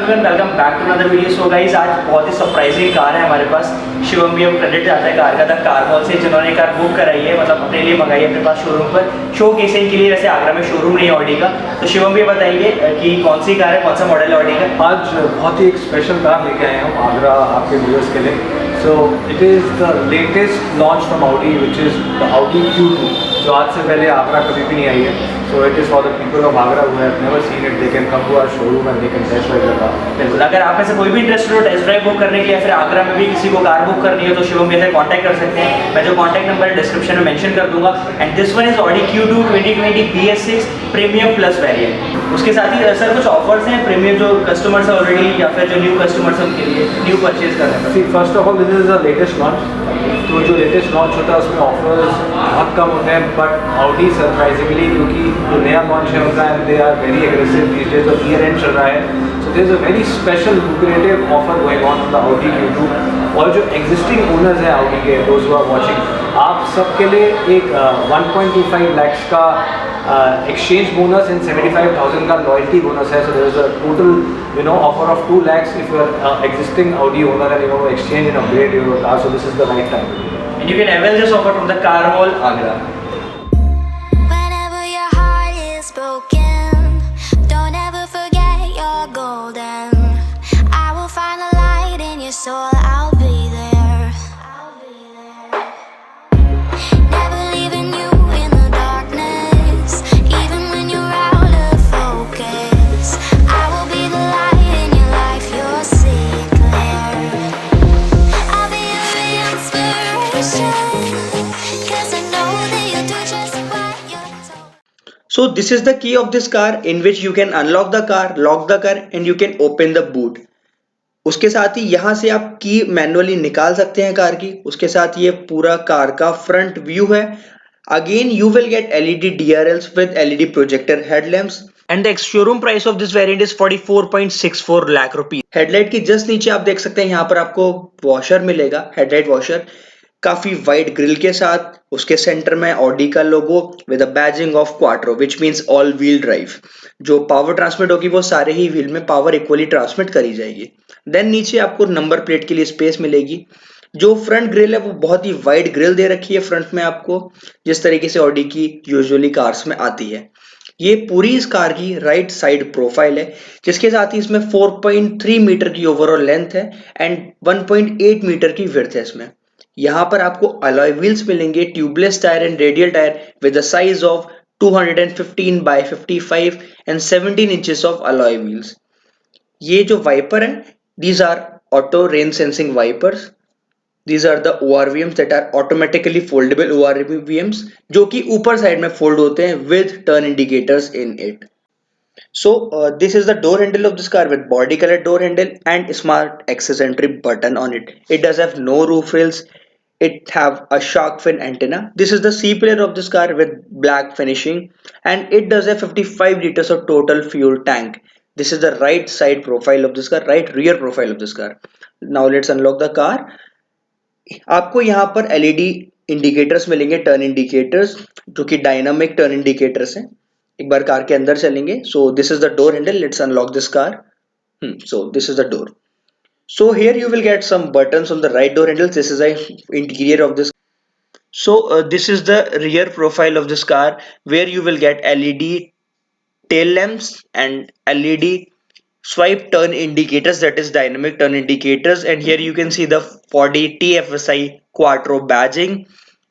Everyone, welcome back to another video. So guys, आज बहुत ही surprising car है हमारे पास। शिवम भी हम क्रेडिट जाता है कार का द कार मॉल से, जिन्होंने कार बुक कराई है, मतलब अपने लिए मंगाई है अपने पास शोरूम पर शो केसिंग के लिए। वैसे आगरा में शोरूम नहीं है ऑडी का, तो शिवम भी बताएंगे कि कौन सी कार है, कौन सा मॉडल है ऑडी का। आज बहुत ही एक स्पेशल कार लेके आए हम आगरा आपके व्यूअर्स के लिए। सो it is the latest launch from Audi which is the Audi Q2, जो आज से पहले आगरा कभी भी नहीं आई है। So it is for the people of Agra who have never seen it, they can come to our showroom and they can test drive the car. बिल्कुल, अगर आप में से कोई भी इंटरेस्टेड हो टेस्ट ड्राइव बुक करने के लिए, फिर आगरा में भी किसी को कार बुक करनी हो, तो शिवम के साथ कॉन्टैक्ट कर सकते हैं। मैं जो कॉन्टैक्ट नंबर डिस्क्रिप्शन में मेंशन कर दूंगा। And this one is Audi Q2 2020 BS6 premium plus variant. उसके साथ ही सर कुछ ऑफर्स हैं प्रीमियम जो कस्टमर्स है ऑलरेडी, या फिर जो न्यू कस्टमर्स हैं उनके लिए न्यू परचेज करने पर। First of all this is the latest launch. तो जो लेटेस्ट लॉन्च होता है उसमें ऑफर्स बहुत कम होते हैं, बट ऑडी सरप्राइजिंगली, क्योंकि जो नया लॉन्च है उनका and they are very aggressive these days, और ईयर एंड चल रहा है। So there is a very special lucrative offer going on the Audi Q2। और जो एग्जिस्टिंग ओनर्स हैं ऑडी के, दोज हु आर वाचिंग, आप सबके लिए एक 1.25 lakhs का exchange bonus and 75,000 का loyalty bonus है. So there is a total offer of 2 lakhs if you are existing Audi owner and you exchange and upgrade your car. So this is the right time. And you can avail this offer from the Car Mall Agra. Whenever your heart is broken, don't ever forget you're golden. I will find a light in your soul. I'll be there. Never leaving you in the darkness, even when you're out of focus. I will be the light in your life. You'll see it clear. I'll be your inspiration, 'cause I know that you'll do just what you're told. So this is the key of this car, in which you can unlock the car, lock the car, and you can open the boot. उसके साथ ही यहाँ से आप की manually निकाल सकते हैं car की। उसके साथ ये पूरा कार का फ्रंट व्यू है। Again you will get LED DRLs with LED projector headlamps. And the showroom price of this variant is 44.64 lakh rupees. Headlight की जस्ट नीचे आप देख सकते हैं, यहाँ पर आपको वॉशर मिलेगा, हेडलाइट वॉशर, काफी वाइड ग्रिल के साथ। उसके सेंटर में ऑडी का लोगो with a badging of quattro, which means all wheel drive. जो पावर ट्रांसमिट होगी वो सारे ही व्हील में पावर इक्वली ट्रांसमिट करी जाएगी। देन नीचे आपको नंबर प्लेट के लिए स्पेस मिलेगी। जो फ्रंट ग्रिल है वो बहुत ही वाइड ग्रिल दे रखी है फ्रंट में आपको, जिस तरीके से ऑडी की यूजुअली कार्स में आती है। ये पूरी इस कार की राइट साइड प्रोफाइल है, जिसके साथ ही इसमें 4.3 मीटर की ओवरऑल लेंथ है एंड 1.8 मीटर की विड्थ है इसमें। यहाँ पर आपको अलॉय व्हील्स मिलेंगे, tubeless tyre and radial tyre with the size of 215 by 55 and 17 inches of alloy wheels. ये जो वाइपर है, these are auto rain sensing wipers. These are the ORVMs that are automatically foldable ORVMs, जो कि ऊपर side में fold होते हैं with turn indicators in it. So this is the door handle of this car with body colored door handle and smart access entry button on it. It does have no roof rails. It have a shark fin antenna. This is the C pillar of this car with black finishing, and it does have 55 liters of total fuel tank. This is the right side profile of this car, right rear profile of this car. Now let's unlock the car. आपको यहाँ पर LED indicators मिलेंगे, turn indicators, जो कि dynamic turn indicators हैं। एक बार car के अंदर चलेंगे। So this is the door handle, let's unlock this car. So this is the door. So here you will get some buttons on the right door handle. This is the interior of this. So this is the rear profile of this car, where you will get LED tail lamps and LED swipe turn indicators, that is dynamic turn indicators. And here you can see the 40 TFSI Quattro badging,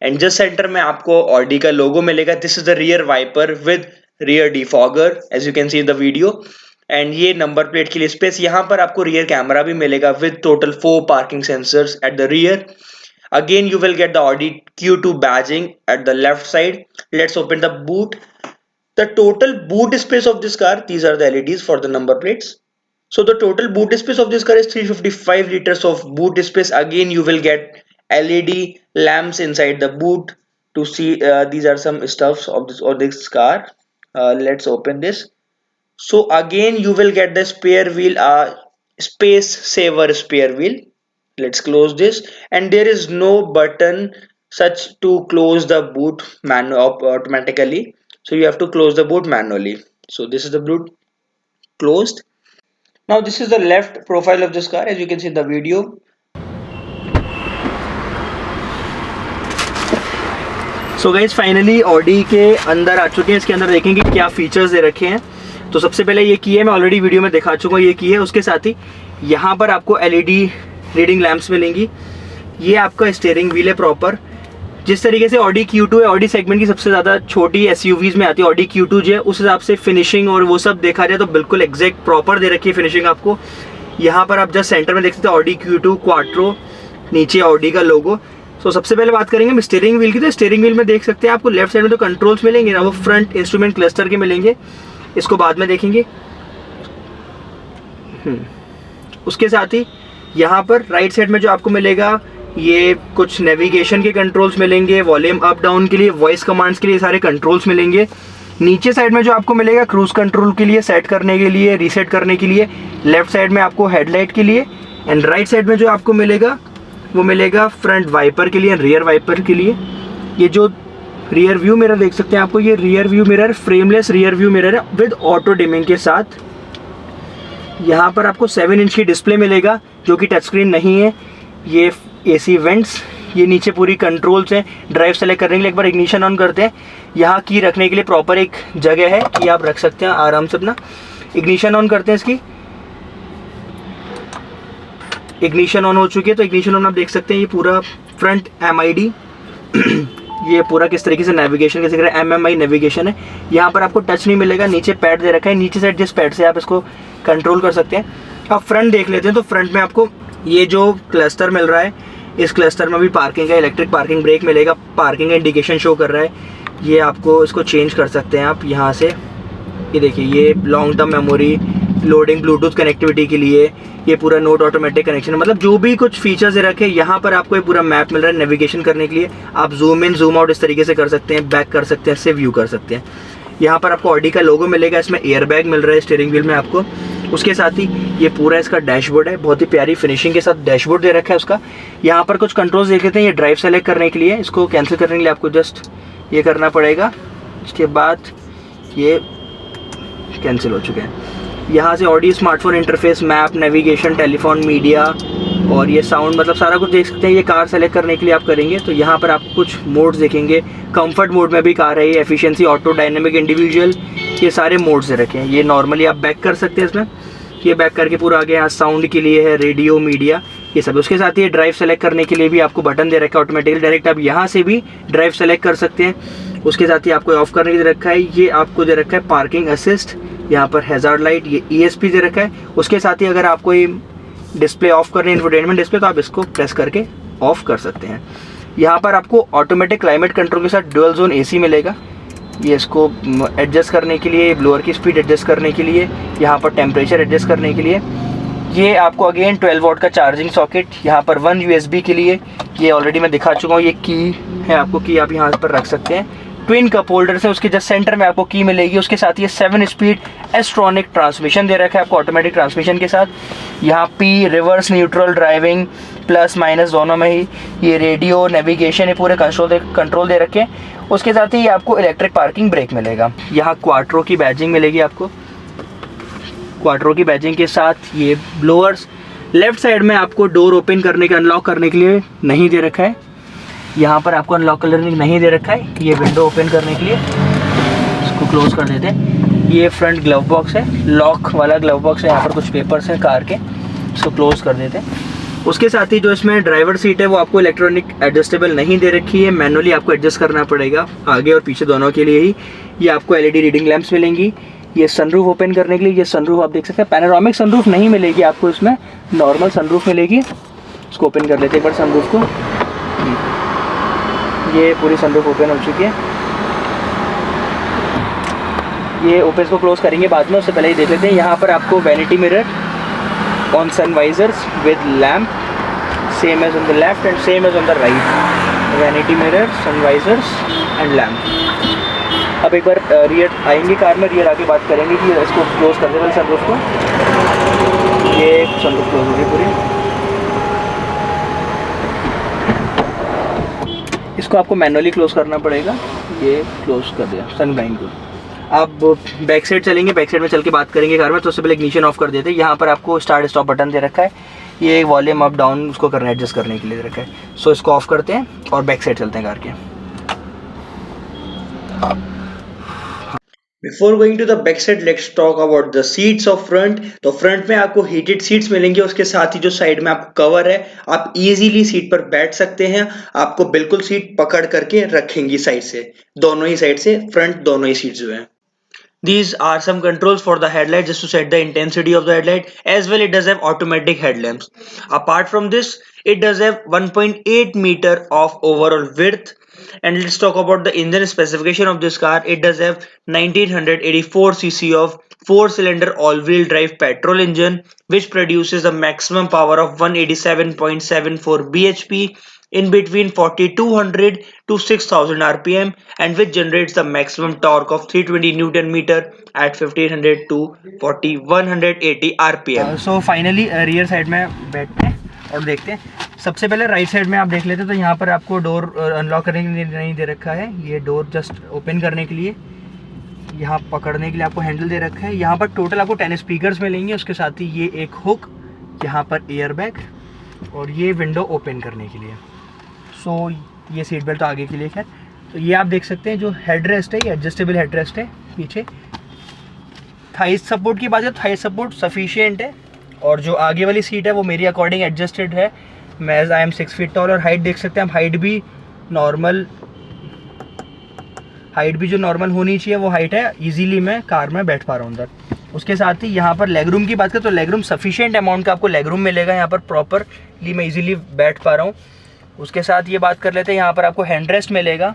and just center में आपको Audi का logo मिलेगा. This is the rear wiper with rear defogger, as you can see in the video. And ये number plate के लिए space. यहाँ पर आपको रियर कैमरा भी मिलेगा with total 4 parking sensors at the rear. Again you will get the Audi Q2 badging at the left side. Let's open the boot. The total boot space of this car, these are the LEDs for the number plates. So the total boot space of this car is 355 liters of boot space. Again you will get LED lamps inside the boot to see. These are some stuffs of this car. Let's open this. So again you will get the spare wheel, space saver spare wheel. Let's close this, and there is no button such to close the boot automatically, so you have to close the boot manually. So this is the boot closed. Now this is the left profile of this car, as you can see in the video. So guys finally Audi के अंदर आ चुके हैं। इसके अंदर देखेंगे क्या features दे रखे हैं। तो सबसे पहले ये की है, मैं ऑलरेडी वीडियो में दिखा चुका हूँ, ये की है। उसके साथ ही यहाँ पर आपको एलईडी रीडिंग लैंप्स मिलेंगी। ये आपका स्टीयरिंग व्हील है प्रॉपर। जिस तरीके से ऑडी Q2 है, ऑडी सेगमेंट की सबसे ज़्यादा छोटी SUVs में आती है ऑडी Q2 जो है, उस हिसाब से फिनिशिंग और वो सब देखा जाए तो बिल्कुल एग्जैक्ट प्रॉपर दे रखी है फिनिशिंग आपको। यहाँ पर आप जस्ट सेंटर में देख सकते हैं ऑडी Q2 क्वाट्रो, नीचे ऑडी का लोगो। तो सबसे पहले बात करेंगे हम स्टीयरिंग व्हील की। तो स्टीयरिंग व्हील में देख सकते हैं आपको लेफ्ट साइड में तो कंट्रोल्स मिलेंगे ना, वो फ्रंट इंस्ट्रूमेंट क्लस्टर के मिलेंगे, इसको बाद में देखेंगे। उसके साथ ही यहाँ पर राइट साइड में जो आपको मिलेगा, ये कुछ नेविगेशन के कंट्रोल्स मिलेंगे, वॉल्यूम अप डाउन के लिए, वॉइस कमांड्स के लिए सारे कंट्रोल्स मिलेंगे। नीचे साइड में जो आपको मिलेगा क्रूज कंट्रोल के लिए, सेट करने के लिए, रीसेट करने के लिए। लेफ्ट साइड में आपको हेडलाइट के लिए, एंड राइट साइड में जो आपको मिलेगा वो मिलेगा फ्रंट वाइपर के लिए, रियर वाइपर के लिए। ये जो रियर व्यू मिरर देख सकते हैं आपको, ये rear view mirror frameless rear view mirror है विद ऑटो डिमिंग के साथ। यहाँ पर आपको 7 इंच की डिस्प्ले मिलेगा जो कि टच स्क्रीन नहीं है। ये AC वेंट्स, ये नीचे पूरी कंट्रोल्स हैं ड्राइव सेलेक्ट करने के लिए। एक बार इग्निशन ऑन करते हैं, यहाँ की रखने के लिए प्रॉपर एक जगह है कि आप रख सकते हैं आराम से अपना। इग्निशन ऑन करते हैं, इसकी इग्निशन ऑन हो चुकी है। तो इग्निशन ऑन आप देख सकते हैं, ये पूरा फ्रंट MID ये पूरा किस तरीके से नेविगेशन कैसे करें, MMI नेविगेशन है। यहाँ पर आपको टच नहीं मिलेगा, नीचे पैड दे रखा है, नीचे साइड जिस पैड से आप इसको कंट्रोल कर सकते हैं। अब फ्रंट देख लेते हैं। तो फ्रंट में आपको ये जो क्लस्टर मिल रहा है, इस क्लस्टर में भी पार्किंग का इलेक्ट्रिक पार्किंग ब्रेक मिलेगा, पार्किंग का इंडिकेशन शो कर रहा है। ये आपको इसको चेंज कर सकते हैं आप यहाँ से। ये देखिए, ये long term memory, loading, Bluetooth connectivity के लिए, ये पूरा नोट ऑटोमेटिक कनेक्शन, मतलब जो भी कुछ फीचर्स रखे यहाँ पर आपको ये पूरा मैप मिल रहा है नेविगेशन करने के लिए। आप जूम इन जूम आउट इस तरीके से कर सकते हैं, बैक कर सकते हैं, इससे व्यू कर सकते हैं। यहाँ पर आपको ऑडी का लोगो मिलेगा, इसमें एयर बैग मिल रहा है स्टीयरिंग व्हील में आपको। उसके साथ ही ये पूरा इसका डैशबोर्ड है, बहुत ही प्यारी फिनिशिंग के साथ डैशबोर्ड दे रखा है उसका। यहाँ पर कुछ कंट्रोल्स देख लेते हैं। ये ड्राइव सेलेक्ट करने के लिए, इसको कैंसिल करने के लिए आपको जस्ट ये करना पड़ेगा। उसके बाद ये कैंसिल हो चुके हैं। यहाँ से Audi smartphone interface, map, navigation, telephone, media और ये साउंड, मतलब सारा कुछ देख सकते हैं। ये कार सेलेक्ट करने के लिए आप करेंगे तो यहाँ पर आप कुछ मोड्स देखेंगे। कंफर्ट मोड में भी कार है, ये एफिशिएंसी, ऑटो, डायनेमिक, इंडिविजुअल, ये सारे मोड्स दे रखे हैं। ये नॉर्मली आप बैक कर सकते हैं इसमें, ये बैक करके पूरा आगे यहाँ साउंड के लिए है, रेडियो, मीडिया, ये सब। उसके साथ ही ड्राइव सेलेक्ट करने के लिए भी आपको बटन दे रखा है ऑटोमेटिकली, डायरेक्ट आप यहाँ से भी ड्राइव सेलेक्ट कर सकते हैं। उसके साथ ही आपको ऑफ करने के लिए रखा है, ये आपको दे रखा है पार्किंग असिस्ट, यहाँ पर हैजार्ड लाइट, ये ESP दे रखा है। उसके साथ ही अगर आपको ये डिस्प्ले ऑफ करनी है, इंफोटेनमेंट डिस्प्ले, तो आप इसको प्रेस करके ऑफ कर सकते हैं। यहाँ पर आपको ऑटोमेटिक क्लाइमेट कंट्रोल के साथ डुअल जोन AC मिलेगा। ये इसको एडजस्ट करने के लिए, ब्लोअर की स्पीड एडजस्ट करने के लिए, यहाँ पर टेम्परेचर एडजस्ट करने के लिए। ये आपको अगेन 12 वॉट का चार्जिंग सॉकेट, यहाँ पर 1 USB के लिए, ये ऑलरेडी मैं दिखा चुका हूँ। ये की है आपको, की आप यहाँ पर रख सकते हैं। ट्विन कप होल्डर से उसके जस्ट सेंटर में आपको की मिलेगी। उसके साथ ये 7 स्पीड एस्ट्रॉनिक ट्रांसमिशन दे रखा है आपको ऑटोमेटिक ट्रांसमिशन के साथ। यहाँ P reverse, neutral, driving, plus minus दोनों में ही। ये रेडियो, नेविगेशन, ये पूरे कंट्रोल दे रखे हैं। उसके साथ ही आपको इलेक्ट्रिक पार्किंग ब्रेक मिलेगा। यहाँ क्वाट्रो की बैजिंग मिलेगी आपको, क्वाट्रो की बैजिंग के साथ ये ब्लोअर्स। लेफ्ट साइड में आपको डोर ओपन करने के, अनलॉक करने के लिए नहीं दे रखा है। यहाँ पर आपको अनलॉक करने नहीं दे रखा है। ये विंडो ओपन करने के लिए, इसको क्लोज कर देते हैं। ये फ्रंट ग्लव बॉक्स है, लॉक वाला ग्लव बॉक्स है। यहाँ पर कुछ पेपर्स हैं कार के, इसको क्लोज कर देते हैं। उसके साथ ही जो इसमें ड्राइवर सीट है वो आपको इलेक्ट्रॉनिक एडजस्टेबल नहीं दे रखी है, मैनुअली आपको एडजस्ट करना पड़ेगा आगे और पीछे दोनों के लिए ही। ये आपको LED रीडिंग लैंप्स मिलेंगी। ये सनरूफ ओपन करने के लिए, ये सनरूफ आप देख सकते हैं। पैनोरामिक सनरूफ नहीं मिलेगी आपको इसमें, नॉर्मल सनरूफ मिलेगी। इसको ओपन कर लेते हैं एक बार सनरूफ को। ये पूरी सनरूफ ओपन हो चुकी है। ये ओपन को क्लोज करेंगे बाद में, उससे पहले ही देख लेते हैं। यहाँ पर आपको vanity mirror on sun visors with lamp, same as on the left and same as on the right. Vanity mirror, sun visors and lamp. अब एक बार रियर आएंगे कार में, रियर आके बात करेंगे कि इसको क्लोज कर दें सनरूफ को। ये सनरूफ क्लोज होगी पूरी। इसको आपको मैनुअली क्लोज करना पड़ेगा। ये क्लोज कर दिया सन ब्लाइंड को। आप बैक साइड चलेंगे, बैक साइड में चल के बात करेंगे कार में, तो उससे पहले इग्निशन ऑफ कर देते हैं। यहाँ पर आपको स्टार्ट स्टॉप बटन दे रखा है, ये वॉल्यूम अप डाउन उसको करना है, एडजस्ट करने के लिए दे रखा है। सो इसको ऑफ करते हैं और बैक साइड चलते हैं कार के। Before going to the back side let's talk about the seats of front. तो फ्रंट में आपको हीटेड सीट्स मिलेंगे, उसके साथ ही जो साइड में आपको कवर है, आप इजीली सीट पर बैठ सकते हैं। आपको बिल्कुल सीट पकड़ करके रखेंगी साइड से, दोनों ही साइड से, फ्रंट दोनों ही सीट्स जो हैं। These are some controls for the headlight, just to set the intensity of the headlight. As well, it does have automatic headlamps. Apart from this, it does have 1.8 meter of overall width. And let's talk about the engine specification of this car. It does have 1984 cc of 4-cylinder all-wheel drive petrol engine, which produces a maximum power of 187.74 bhp in between 4200 to 6000 rpm, and which generates the maximum torque of 320 newton meter at 1500 to 4180 rpm. So finally rear side में बैठते हैं और देखते हैं। सबसे पहले right side में आप देख लेते हैं, तो यहाँ पर आपको डोर अनलॉक करने के लिए नहीं दे रखा है, ये डोर जस्ट ओपन करने के लिए, यहाँ पकड़ने के लिए आपको हैंडल दे रखा है। यहाँ पर टोटल आपको 10 स्पीकर्स मिलेंगे, उसके साथ ही ये एक हुक, यहाँ पर एयर बैग और ये विंडो ओपन करने के लिए। सो ये सीट बेल्ट तो आगे के लिए है। तो ये आप देख सकते हैं जो हेड रेस्ट है, ये एडजस्टेबल हेड रेस्ट है पीछे। थाई सपोर्ट की बात है, थाई सपोर्ट सफिशिएंट है, और जो आगे वाली सीट है वो मेरी अकॉर्डिंग एडजस्टेड है। मैं आई एम 6 फीट टॉल, और हाइट देख सकते हैं आप, हाइट भी जो नॉर्मल होनी चाहिए वो हाइट है, इजीली मैं कार में बैठ पा रहा हूँ अंदर। उसके साथ ही यहाँ पर लेग रूम की बात करें तो लेग रूम सफिशिएंट अमाउंट का आपको लेग रूम मिलेगा, यहाँ पर प्रॉपरली मैं इजीली बैठ पा रहा हूँ। उसके साथ ये बात कर लेते हैं, यहाँ पर आपको हैंड रेस्ट मिलेगा।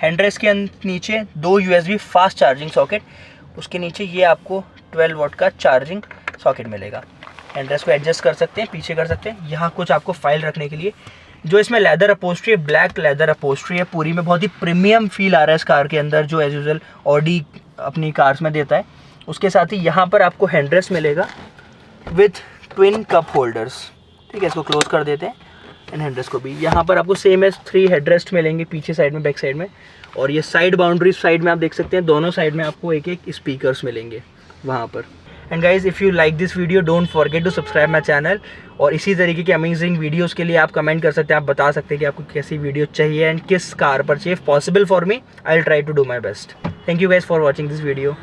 हैंड रेस्ट के नीचे 2 USB फास्ट चार्जिंग सॉकेट, उसके नीचे ये आपको 12 वॉट का चार्जिंग सॉकेट मिलेगा। हैंड रेस्ट को एडजस्ट कर सकते हैं, पीछे कर सकते हैं। यहाँ कुछ आपको फाइल रखने के लिए, जो इसमें लेदर अपोस्ट्री है, ब्लैक लेदर अपोस्ट्री है पूरी में, बहुत ही प्रीमियम फील आ रहा है इस कार के अंदर, जो एज यूजुअल ऑडी अपनी कार्स में देता है। उसके साथ ही यहाँ पर आपको हैंड रेस्ट मिलेगा विथ ट्विन कप होल्डर्स। ठीक है, इसको क्लोज कर देते हैं। एंड हेडरेस्ट को भी यहाँ पर आपको सेम एज 3 हेडरेस्ट मिलेंगे पीछे साइड में, बैक साइड में। और ये साइड बाउंड्रीज साइड में आप देख सकते हैं, दोनों साइड में आपको एक एक स्पीकर्स मिलेंगे वहाँ पर। And guys, if you like this video don't forget to subscribe my channel. और इसी तरीके की अमेजिंग वीडियोज़ के लिए आप कमेंट कर सकते हैं, आप बता सकते हैं कि आपको कैसी वीडियो चाहिए एंड किस कार पर चाहिए। Possible for me, I will try to do my best. Thank you guys for watching this video.